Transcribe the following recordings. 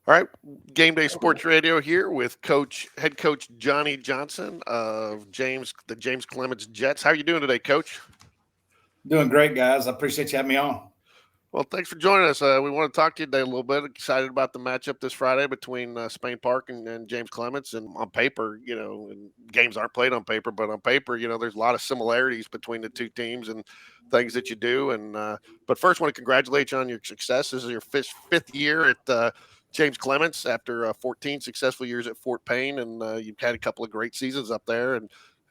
All right, Game Day Sports Radio here with head coach Johnny Johnson of the James Clemens Jets. How are you doing today, Coach? Doing great, guys. I appreciate you having me on. Well, thanks for joining us. We want to talk to you today a little bit. Excited about the matchup this Friday between Spain Park and James Clemens. And on paper, and games aren't played on paper, but on paper, there's a lot of similarities between the two teams and things that you do. And but first, I want to congratulate you on your success. This is your fifth year at James Clemens after 14 successful years at Fort Payne, and you've had a couple of great seasons up there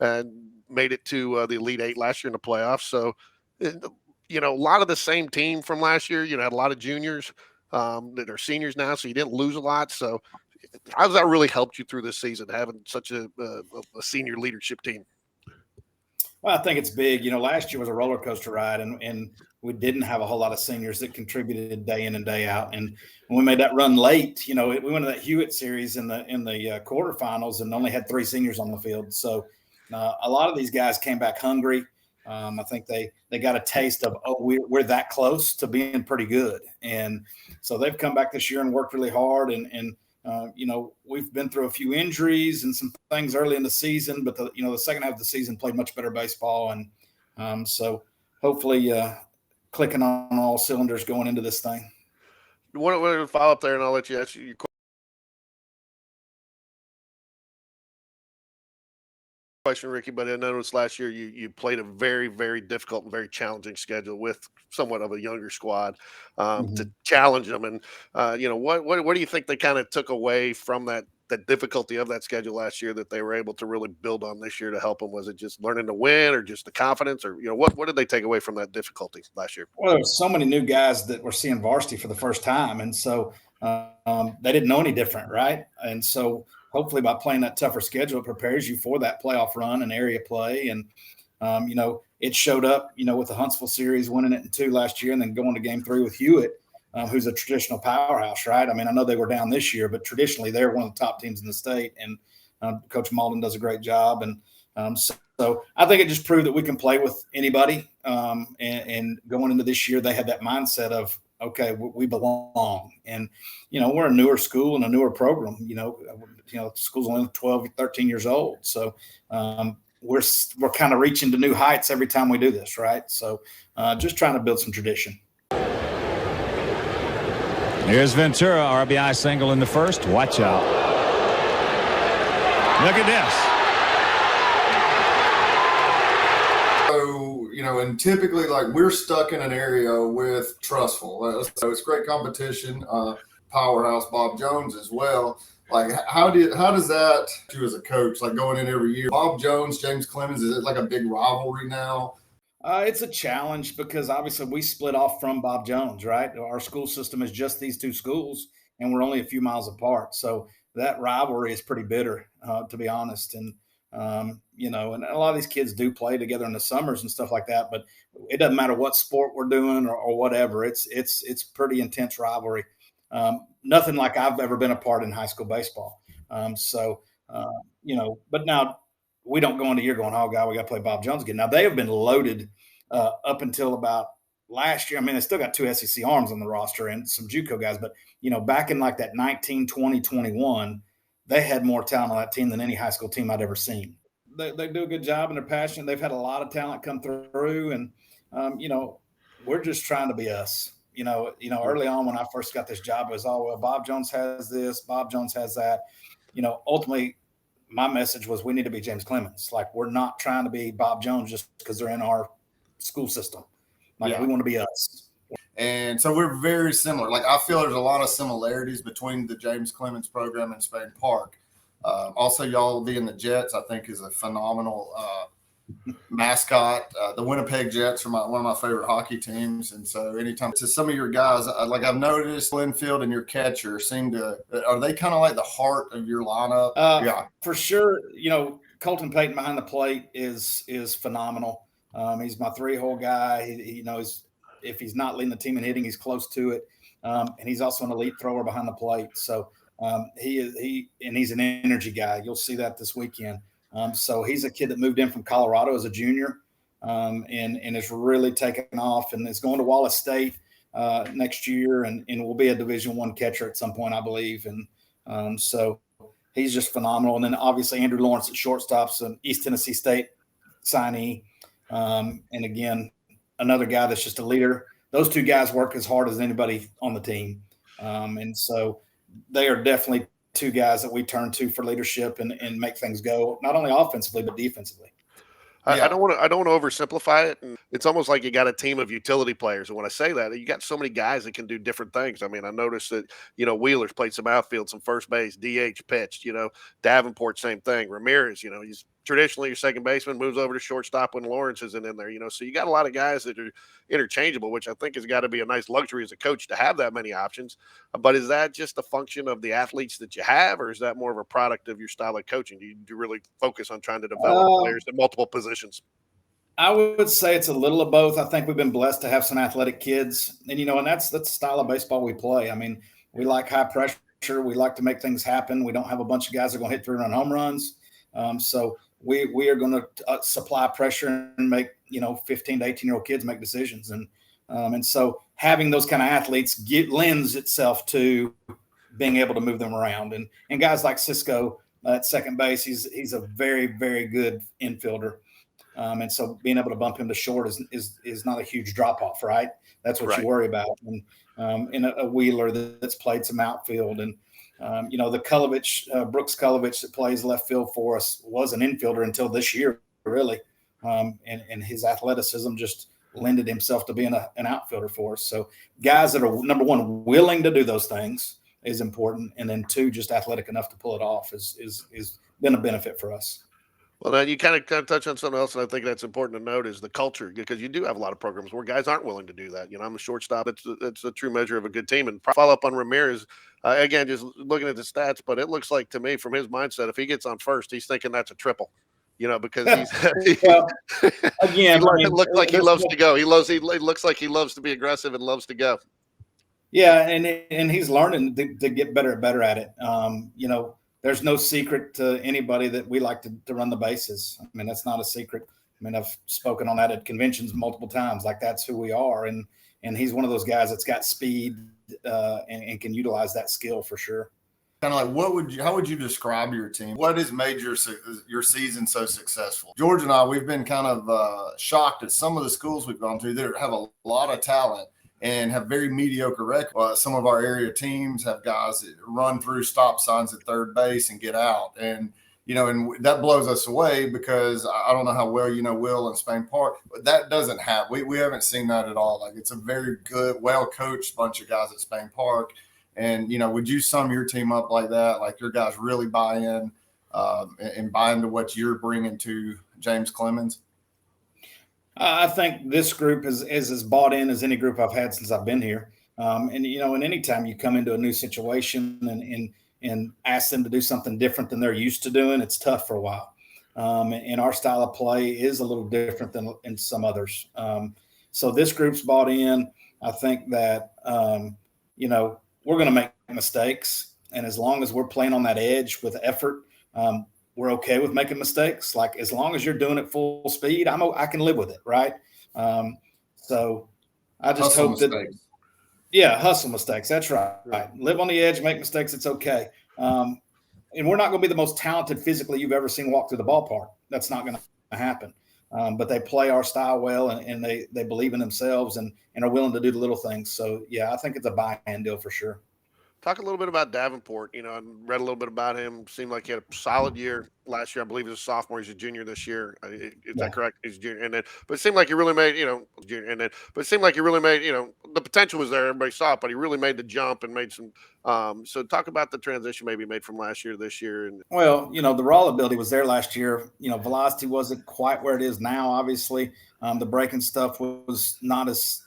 and made it to the Elite Eight last year in the playoffs. So, a lot of the same team from last year. Had a lot of juniors that are seniors now, so you didn't lose a lot. So, how has that really helped you through this season, having such a senior leadership team? Well, I think it's big. Last year was a roller coaster ride, and we didn't have a whole lot of seniors that contributed day in and day out. And when we made that run late, we went to that Hewitt series in the quarterfinals and only had 3 seniors on the field. So a lot of these guys came back hungry. I think they got a taste of, we're that close to being pretty good. And so they've come back this year and worked really hard. And we've been through a few injuries and some things early in the season, but the second half of the season played much better baseball. And so hopefully clicking on all cylinders going into this thing. Want to follow up there, and I'll let you ask your question, Ricky. But I noticed last year you played a very, very difficult and very challenging schedule with somewhat of a younger squad to challenge them. And what do you think they kind of took away from that difficulty of that schedule last year that they were able to really build on this year to help them? Was it just learning to win, or just the confidence, or what did they take away from that difficulty last year? Well, there were so many new guys that were seeing varsity for the first time, and so they didn't know any different, right? And so hopefully by playing that tougher schedule, it prepares you for that playoff run and area play. And it showed up with the Huntsville series, winning it in 2 last year, and then going to game 3 with Hewitt, who's a traditional powerhouse, right? I mean, I know they were down this year, but traditionally they're one of the top teams in the state, and Coach Malden does a great job. And so I think it just proved that we can play with anybody. And going into this year, they had that mindset of, okay, we belong. And, we're a newer school and a newer program. The school's only 12, 13 years old. So we're kind of reaching to new heights every time we do this, right? So just trying to build some tradition. Here's Ventura, RBI single in the first. Watch out. Look at this. So, and typically, we're stuck in an area with Trustful. So it's great competition. Powerhouse Bob Jones as well. How does that do as a coach, going in every year? Bob Jones, James Clemens, is it like a big rivalry now? It's a challenge because obviously we split off from Bob Jones, right? Our school system is just these 2 schools, and we're only a few miles apart. So that rivalry is pretty bitter, to be honest. And, and a lot of these kids do play together in the summers and stuff like that, but it doesn't matter what sport we're doing or whatever. It's pretty intense rivalry. Nothing like I've ever been a part in high school baseball. But now we don't go into a year going, oh, God, we got to play Bob Jones again. Now, they have been loaded up until about last year. I mean, they still got 2 SEC arms on the roster and some JUCO guys. But, back in that 19, 20, 21, they had more talent on that team than any high school team I'd ever seen. They do a good job and they're passionate. They've had a lot of talent come through. And, we're just trying to be us. Early on when I first got this job, it was, Bob Jones has this, Bob Jones has that. Ultimately, my message was we need to be James Clemens. We're not trying to be Bob Jones just because they're in our school system. We want to be us. And so we're very similar. I feel there's a lot of similarities between the James Clemens program and Spain Park. Also, y'all being the Jets, I think, is a phenomenal mascot. The Winnipeg Jets are one of my favorite hockey teams. And so anytime to some of your guys, I've noticed Linfield and your catcher are they kind of like the heart of your lineup? For sure. Colton Payton behind the plate is phenomenal. He's my 3-hole guy. He knows if he's not leading the team in hitting, he's close to it. And he's also an elite thrower behind the plate. So he's an energy guy. You'll see that this weekend. So he's a kid that moved in from Colorado as a junior, and is really taken off, and is going to Wallace State next year, and will be a Division I catcher at some point, I believe. And so he's just phenomenal. And then obviously Andrew Lawrence at shortstop's an East Tennessee State signee. And again, another guy that's just a leader. Those two guys work as hard as anybody on the team. And so they are definitely two guys that we turn to for leadership and make things go, not only offensively, but defensively. I don't want to oversimplify it. And it's almost like you got a team of utility players. And when I say that, you got so many guys that can do different things. I mean, I noticed that, Wheeler's played some outfield, some first base, DH pitched, Davenport, same thing. Ramirez, he's traditionally your second baseman, moves over to shortstop when Lawrence isn't in there, so you got a lot of guys that are interchangeable, which I think has got to be a nice luxury as a coach to have that many options. But is that just a function of the athletes that you have, or is that more of a product of your style of coaching? Do you really focus on trying to develop players in multiple positions? I would say it's a little of both. I think we've been blessed to have some athletic kids, and that's the style of baseball we play. I mean, we like high pressure. We like to make things happen. We don't have a bunch of guys that are going to hit 3-run home runs. So we are going to supply pressure and make 15 to 18-year-old kids make decisions, and so having those kind of athletes lends itself to being able to move them around. And guys like Cisco at second base, he's a very, very good infielder. And so being able to bump him to short is not a huge drop off, right? That's what you worry about. And in a Wheeler that's played some outfield, and the Brooks Kulovich that plays left field for us was an infielder until this year, really. And his athleticism just lended himself to being an outfielder for us. So guys that are, number one, willing to do those things is important. And then 2, just athletic enough to pull it off is been a benefit for us. Well, then you kind of touch on something else, and I think that's important to note is the culture, because you do have a lot of programs where guys aren't willing to do that. I'm a shortstop. It's a true measure of a good team. And follow up on Ramirez, again, just looking at the stats, but it looks like to me from his mindset, if he gets on first, he's thinking that's a triple. Because he's well, again, it looks like he loves to go. He looks like he loves to be aggressive and loves to go. Yeah, and he's learning to get better at it. There's no secret to anybody that we like to run the bases. I mean, that's not a secret. I mean, I've spoken on that at conventions multiple times. Like, that's who we are. And he's one of those guys that's got speed and can utilize that skill for sure. Kind of like, how would you describe your team? What has made your season so successful? George and I, we've been kind of shocked at some of the schools we've gone to that have a lot of talent and have very mediocre record. Some of our area teams have guys that run through stop signs at third base and get out. And, and that blows us away, because I don't know how well Will and Spain Park, but that doesn't happen. We haven't seen that at all. Like, it's a very good, well-coached bunch of guys at Spain Park. And, would you sum your team up like that? Like, your guys really buy in and buy into what you're bringing to James Clemens? I think this group is as bought in as any group I've had since I've been here. And anytime you come into a new situation and ask them to do something different than they're used to doing, it's tough for a while. And our style of play is a little different than in some others. So this group's bought in. I think that, we're going to make mistakes. And as long as we're playing on that edge with effort, we're okay with making mistakes. Like, as long as you're doing it full speed, I can live with it. Right. So I just hope that, hustle mistakes. That's right. Live on the edge, make mistakes. It's okay. And we're not going to be the most talented physically you've ever seen walk through the ballpark. That's not going to happen. But they play our style well, and they believe in themselves and are willing to do the little things. So I think it's a buy-in deal for sure. Talk a little bit about Davenport. I read a little bit about him. Seemed like he had a solid year last year. I believe he was a sophomore. He's a junior this year. Is that correct? He's a junior. But it seemed like he really made, junior. But it seemed like he really made, the potential was there. Everybody saw it, but he really made the jump and made some. So talk about the transition maybe made from last year to this year. Well, the raw ability was there last year. Velocity wasn't quite where it is now, obviously. The breaking stuff was not as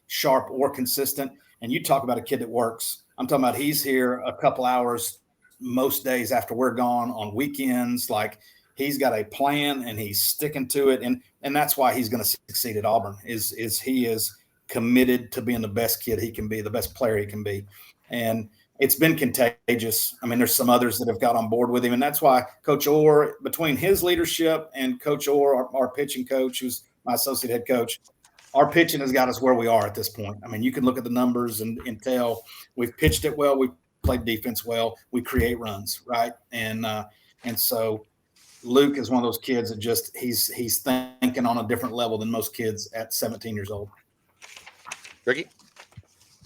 sharp or consistent. And you talk about a kid that works. I'm talking about he's here a couple hours most days after we're gone on weekends. Like, he's got a plan and he's sticking to it. And that's why he's going to succeed at Auburn is he is committed to being the best kid he can be, the best player he can be. And it's been contagious. I mean, there's some others that have got on board with him. And that's why Coach Orr, between his leadership and Coach Orr, our pitching coach, who's my associate head coach, our pitching has got us where we are at this point. I mean, you can look at the numbers and tell we've pitched it well. We've played defense well. We create runs, right? And so Luke is one of those kids that just he's thinking on a different level than most kids at 17 years old. Ricky?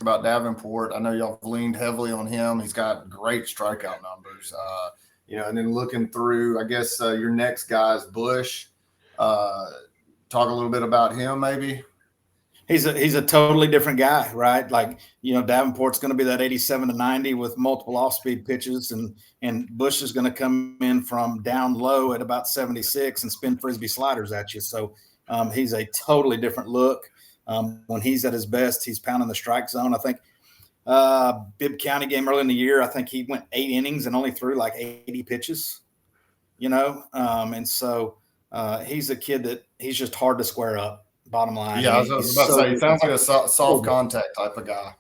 About Davenport, I know y'all have leaned heavily on him. He's got great strikeout numbers. And then looking through, I guess your next guy is Bush. Talk a little bit about him, maybe. He's a totally different guy, right? Like, Davenport's going to be that 87 to 90 with multiple off-speed pitches, and Bush is going to come in from down low at about 76 and spin frisbee sliders at you. So he's a totally different look. When he's at his best, he's pounding the strike zone. I think Bibb County game early in the year, I think he went 8 innings and only threw like 80 pitches, and so he's a kid that he's just hard to square up, bottom line. Yeah, I was about to say, he sounds like a soft contact type of guy.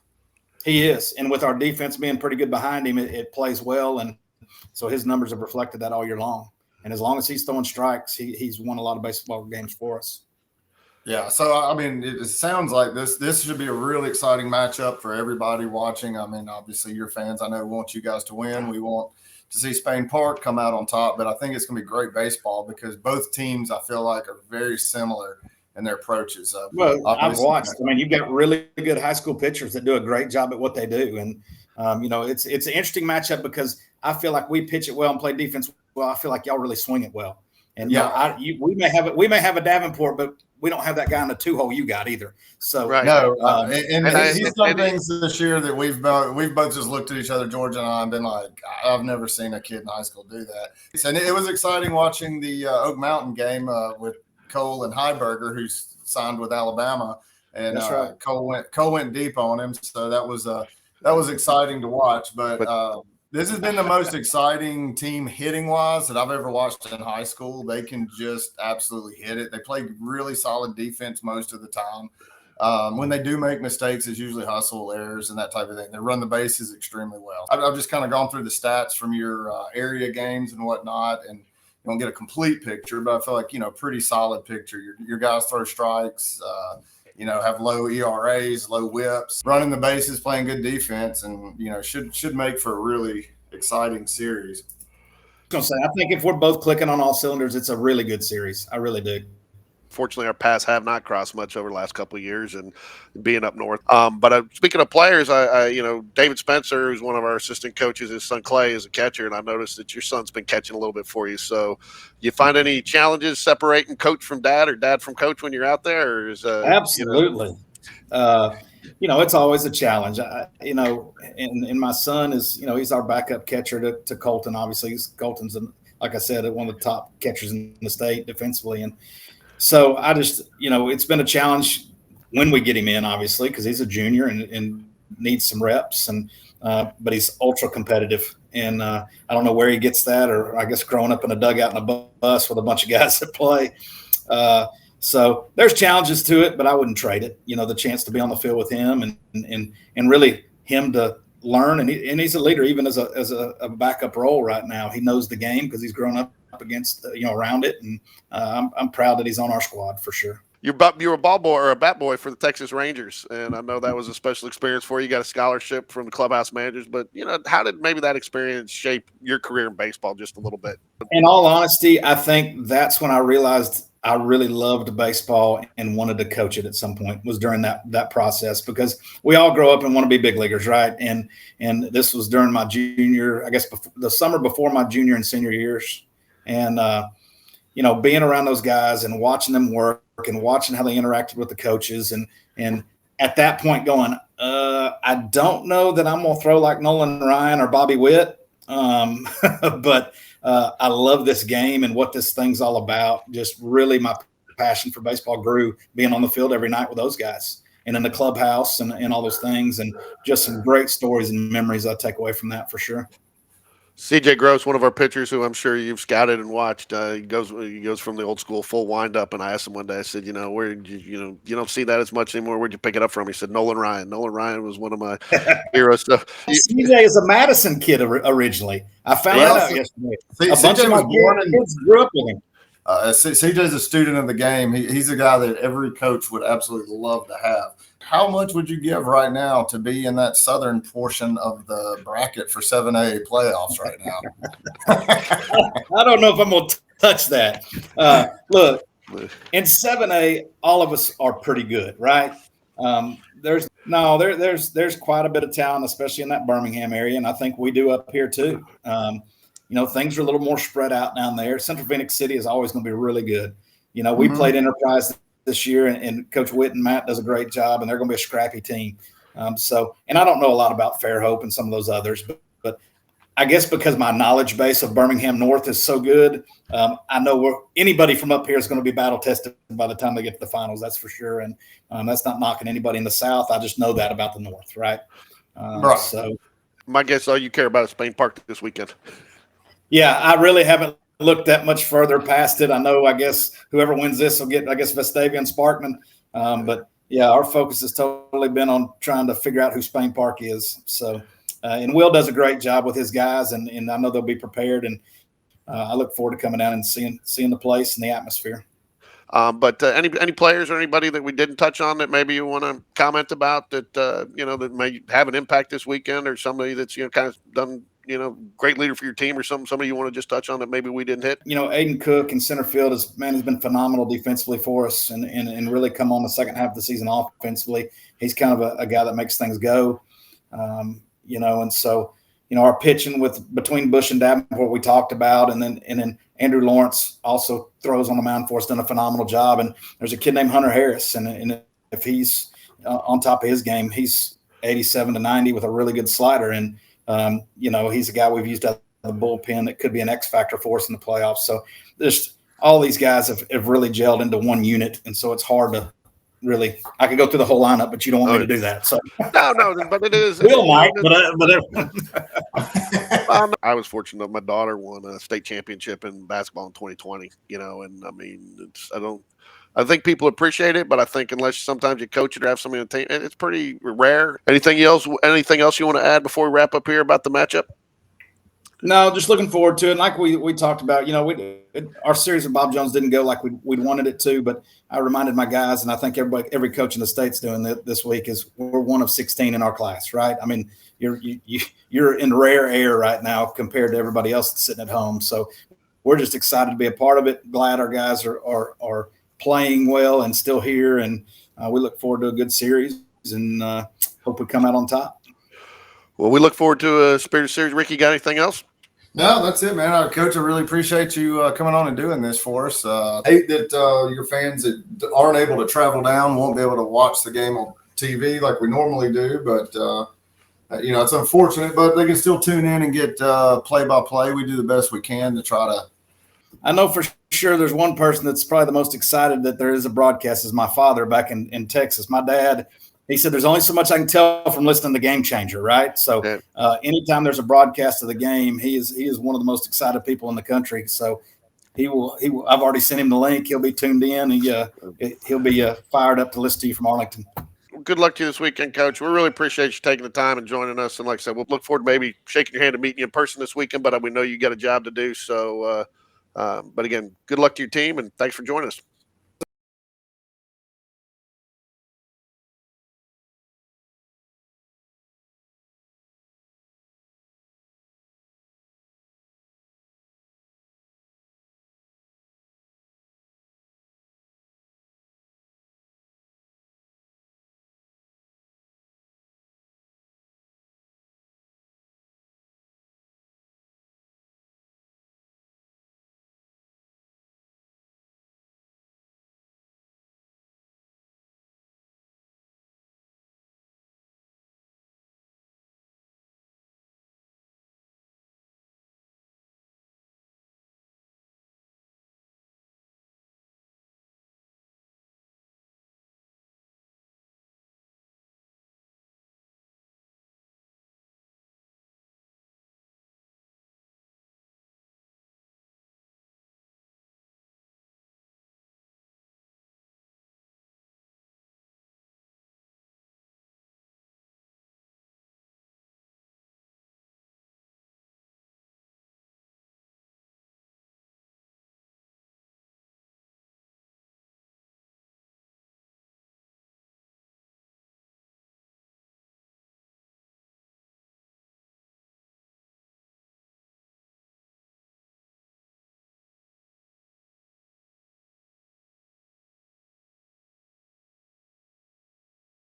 He is. And with our defense being pretty good behind him, it plays well. And so his numbers have reflected that all year long. And as long as he's throwing strikes, he's won a lot of baseball games for us. Yeah, so I mean, it sounds like this should be a really exciting matchup for everybody watching. I mean, obviously, your fans, I know, want you guys to win. We want to see Spain Park come out on top, but I think it's going to be great baseball because both teams, I feel like, are very similar in their approaches. Well, I've watched. I mean, you've got really good high school pitchers that do a great job at what they do, and it's an interesting matchup because I feel like we pitch it well and play defense well. I feel like y'all really swing it well. And we may have a Davenport, but we don't have that guy in the 2-hole you got either. So right. No, he's some things this year that we've both just looked at each other, George and I, and been like, I've never seen a kid in high school do that. And it was exciting watching the Oak Mountain game with Cole and Heiberger, who's signed with Alabama, and that's right. Cole went deep on him, so that was exciting to watch. But this has been the most exciting team hitting-wise that I've ever watched in high school. They can just absolutely hit it. They play really solid defense most of the time. When they do make mistakes, it's usually hustle, errors, and that type of thing. They run the bases extremely well. I've just kind of gone through the stats from your area games and whatnot, and you don't get a complete picture, but I feel like, pretty solid picture. Your guys throw strikes, have low ERAs, low whips, running the bases, playing good defense, and should make for a really exciting series. I was gonna say, I think if we're both clicking on all cylinders, it's a really good series. I really do. Fortunately, our paths have not crossed much over the last couple of years, and being up north. But speaking of players, David Spencer, who's one of our assistant coaches, his son Clay is a catcher, and I noticed that your son's been catching a little bit for you. So, you find any challenges separating coach from dad or dad from coach when you're out there? Or is absolutely, it's always a challenge. And my son is, he's our backup catcher to Colton. Obviously, Colton's, like I said, one of the top catchers in the state defensively, and so I just, it's been a challenge when we get him in, obviously, because he's a junior and needs some reps, but he's ultra competitive. And I don't know where he gets that, or I guess growing up in a dugout in a bus with a bunch of guys that play. So there's challenges to it, but I wouldn't trade it. The chance to be on the field with him and really him to learn, and he's a leader even as a backup role right now. He knows the game because he's grown up against around it, and I'm proud that he's on our squad for sure. You're a ball boy or a bat boy for the Texas Rangers, and I know that was a special experience for you. You got a scholarship from the clubhouse managers, but how did maybe that experience shape your career in baseball just a little bit? In all honesty, I think that's when I realized I really loved baseball and wanted to coach it at some point, was during that process, because we all grow up and want to be big leaguers, right? And this was during my junior, I guess the summer before my junior and senior years. And, being around those guys and watching them work and watching how they interacted with the coaches. And at that point going, I don't know that I'm going to throw like Nolan Ryan or Bobby Witt. But I love this game and what this thing's all about. Just really my passion for baseball grew being on the field every night with those guys and in the clubhouse and all those things, and just some great stories and memories I take away from that for sure. CJ Gross, one of our pitchers, who I'm sure you've scouted and watched, he goes from the old school full windup. And I asked him one day, I said, where did you don't see that as much anymore. Where'd you pick it up from? He said, Nolan Ryan. Nolan Ryan was one of my heroes. Stuff. CJ is a Madison kid originally. I found that out yesterday. A bunch of my kids grew up with him. CJ's a student of the game. He's a guy that every coach would absolutely love to have. How much would you give right now to be in that southern portion of the bracket for 7A playoffs right now? I don't know if I'm going to touch that. Look, in 7A, all of us are pretty good, right? There's quite a bit of talent, especially in that Birmingham area, and I think we do up here too. Things are a little more spread out down there. Central Phoenix City is always going to be really good. We played Enterprise this year, and Coach Witt and Matt does a great job, and they're going to be a scrappy team. And I don't know a lot about Fairhope and some of those others, but I guess because my knowledge base of Birmingham North is so good, I know anybody from up here is going to be battle tested by the time they get to the finals. That's for sure. And that's not knocking anybody in the South. I just know that about the North, right? Right. So my guess, all you care about is Spain Park this weekend. Yeah, I really haven't looked that much further past it. I guess whoever wins this will get, Vestavia and Sparkman. But yeah, our focus has totally been on trying to figure out who Spain Park is. So, and Will does a great job with his guys, and I know they'll be prepared. And I look forward to coming down and seeing the place and the atmosphere. But any players or anybody that we didn't touch on that maybe you want to comment about that that may have an impact this weekend, or somebody that's kind of done great leader for your team, or somebody you want to just touch on that maybe we didn't hit? Aiden Cook in center field has been phenomenal defensively for us, and really come on the second half of the season offensively. He's kind of a guy that makes things go, and so our pitching between Bush and Davenport we talked about, and then Andrew Lawrence also throws on the mound for us, done a phenomenal job. And there's a kid named Hunter Harris, and if he's on top of his game, he's 87 to 90 with a really good slider. And he's a guy we've used out of the bullpen that could be an X factor for us in the playoffs. So there's all these guys have really gelled into one unit, and so it's hard to really. I could go through the whole lineup, but you don't want me to do that. So no, but it is. Will might, but I was fortunate. My daughter won a state championship in basketball in 2020. And I mean, I think people appreciate it, but I think unless sometimes you coach it or have somebody on the team, it's pretty rare. Anything else you want to add before we wrap up here about the matchup? No, just looking forward to it. And like we talked about, our series with Bob Jones didn't go like we'd wanted it to, but I reminded my guys, and I think every coach in the state's doing that this week, is we're one of 16 in our class, right? I mean, you're in rare air right now compared to everybody else that's sitting at home. So we're just excited to be a part of it. Glad our guys are playing well and still here, and we look forward to a good series, and hope we come out on top. Well, we look forward to a Spirit Series. Ricky, got anything else? No, that's it, man. Coach, I really appreciate you coming on and doing this for us. I hate that your fans that aren't able to travel down won't be able to watch the game on TV like we normally do, but it's unfortunate, but they can still tune in and get play-by-play. We do the best we can to try to. I know for sure there's one person that's probably the most excited that there is a broadcast is my father back in Texas. My dad, he said there's only so much I can tell from listening to Game Changer, right? So anytime there's a broadcast of the game, he is one of the most excited people in the country. So he will. I've already sent him the link. He'll be tuned in. He'll be fired up to listen to you from Arlington. Good luck to you this weekend, Coach. We really appreciate you taking the time and joining us. And like I said, we'll look forward to maybe shaking your hand and meeting you in person this weekend, but we know you got a job to do. So, but again, good luck to your team, and thanks for joining us.